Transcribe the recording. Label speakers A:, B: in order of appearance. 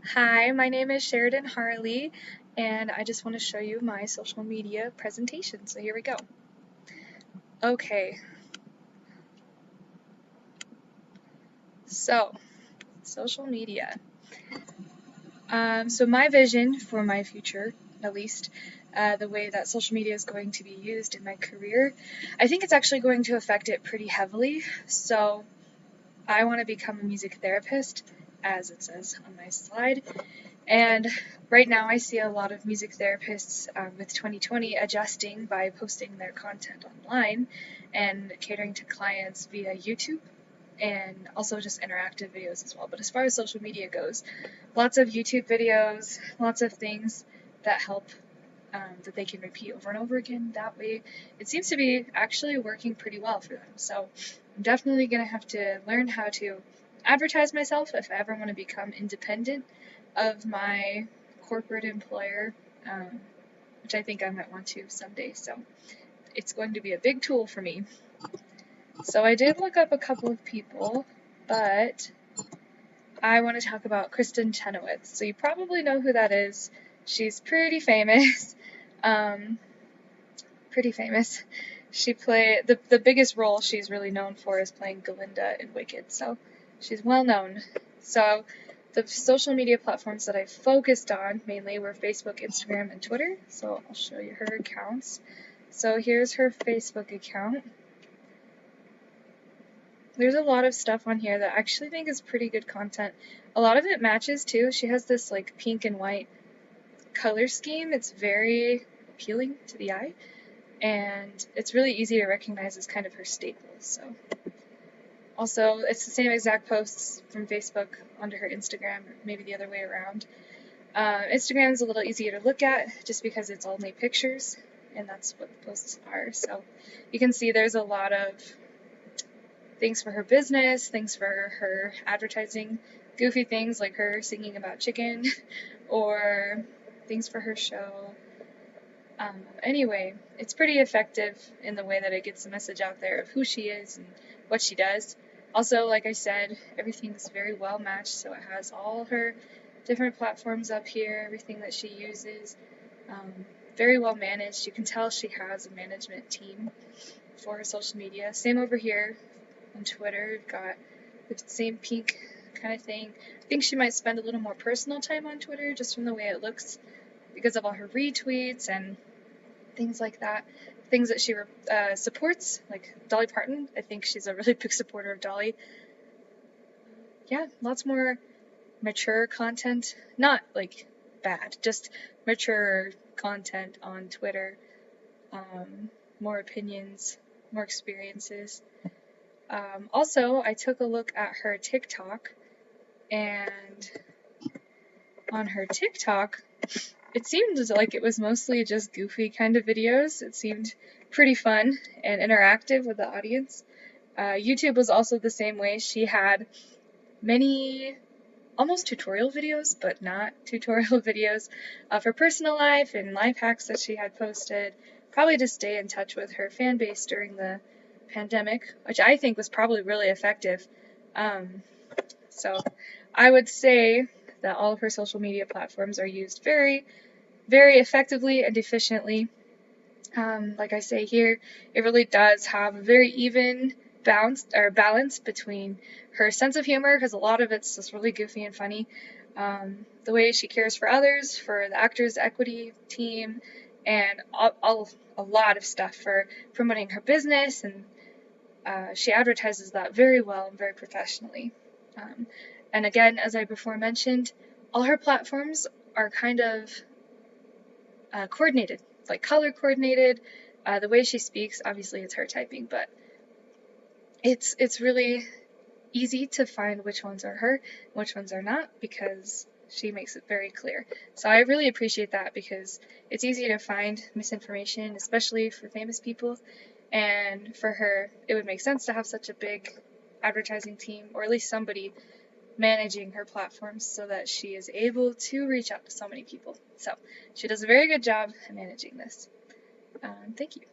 A: Hi, my name is Sheridan Harley, and I just want to show you my social media presentation. So here we go. Okay, so social media. So my vision for my future, at least, the way that social media is going to be used in my career, I think it's actually going to affect it pretty heavily. So I want to become a music therapist, as it says on my slide. And right now, I see a lot of music therapists with 2020 adjusting by posting their content online and catering to clients via YouTube and also just interactive videos as well. But as far as social media goes, lots of YouTube videos, lots of things that help that they can repeat over and over again. That way, it seems to be actually working pretty well for them. So I'm definitely going to have to learn how to advertise myself if I ever want to become independent of my corporate employer, which I think I might want to someday. So it's going to be a big tool for me. So I did look up a couple of people, but I want to talk about Kristen Chenoweth. So you probably know who that is. She's pretty famous. Um, pretty famous. She played the biggest role she's really known for is playing Glinda in Wicked. So she's well known. So the social media platforms that I focused on mainly were Facebook, Instagram, and Twitter. So I'll show you her accounts. So here's her Facebook account. There's a lot of stuff on here that I actually think is pretty good content. A lot of it matches too. She has this like pink and white color scheme. It's very appealing to the eye, and it's really easy to recognize as kind of her staple. So also, it's the same exact posts from Facebook onto her Instagram, or maybe the other way around. Instagram's a little easier to look at just because it's only pictures, and that's what the posts are. So you can see there's a lot of things for her business, things for her advertising, goofy things like her singing about chicken, or things for her show. Anyway, it's pretty effective in the way that it gets the message out there of who she is and what she does. Also, like I said, everything's very well matched, so it has all her different platforms up here, everything that she uses. Very well managed. You can tell she has a management team for her social media. Same over here on Twitter. We've got the same pink kind of thing. I think she might spend a little more personal time on Twitter just from the way it looks because of all her retweets and things like that. Things that she supports, like Dolly Parton. I think she's a really big supporter of Dolly. Yeah, lots more mature content. Not like bad, just mature content on Twitter. More opinions, more experiences. Also, I took a look at her TikTok, and on her TikTok, it seemed like it was mostly just goofy kind of videos. It seemed pretty fun and interactive with the audience. YouTube was also the same way. She had many almost tutorial videos, but not tutorial videos of her personal life and life hacks that she had posted, probably to stay in touch with her fan base during the pandemic, which I think was probably really effective. So I would say that all of her social media platforms are used very, very effectively and efficiently. Like I say here, it really does have a very even balance between her sense of humor, because a lot of it's just really goofy and funny, the way she cares for others, for the Actors Equity team, and a lot of stuff for promoting her business, and she advertises that very well and very professionally. And again, as I before mentioned, all her platforms are kind of coordinated, like color coordinated. The way she speaks, obviously it's her typing, but it's really easy to find which ones are her and which ones are not, because she makes it very clear. So I really appreciate that, because it's easy to find misinformation, especially for famous people, and for her it would make sense to have such a big advertising team, or at least somebody managing her platforms so that she is able to reach out to so many people. So she does a very good job managing this. Thank you.